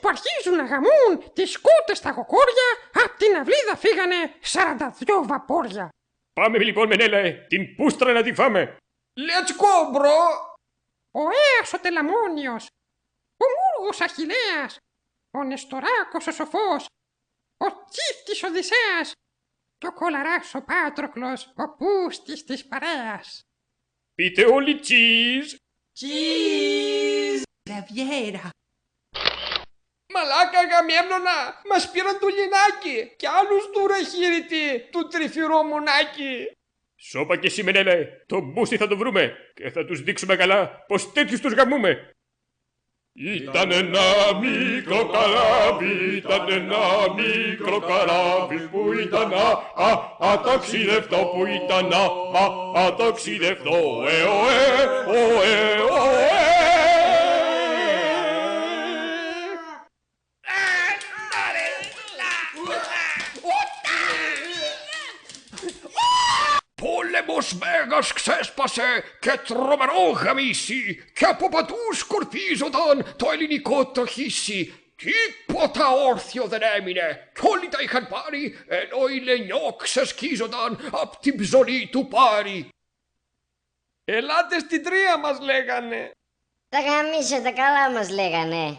που αρχίζουν να γαμούν τις κούτες στα κοκόρια, απ' την αυλίδα φύγανε 42 βαπόρια. Πάμε λοιπόν, Μενέλαε, την πούστρα να τη φάμε. Let's go, bro! Ο Αίας ο Τελαμόνιος, ο Μούργος Αχιλλέας, ο Νεστοράκος ο Σοφός, ο Τσίφτης Οδυσσέας και ο Κολαράς ο Πάτροκλος, ο Πούστης της παρέας. Πείτε όλοι cheese. Cheese! Γαβιέρα. Μαλάκα γαμιέμνονα! Μας πήραν το λινάκι! Κι άλλους του ρεχείρητη, του τρυφυρό μονάκι! Σώπα και εσύ, Μενέλαε, τον μπούστι θα το βρούμε και θα τους δείξουμε καλά πως τέτοιους τους γαμούμε. Ήταν ένα μικρό καράβι, ήταν ένα μικρό καράβι που ήταν αταξιδευτό, που ήταν αταξιδευτό, Πόλεμος μέγας ξέσπασε και τρομερό γαμίσι και από παντού σκορπίζονταν το ελληνικό τροχίσι. Τίποτα όρθιο δεν έμεινε κι όλοι τα είχαν πάρει ενώ οι λενιό ξεσκίζονταν απ' την ψωλή του Πάρη. Ελάτε στην τρία μας λέγανε! Τα γαμίσετε καλά μας λέγανε.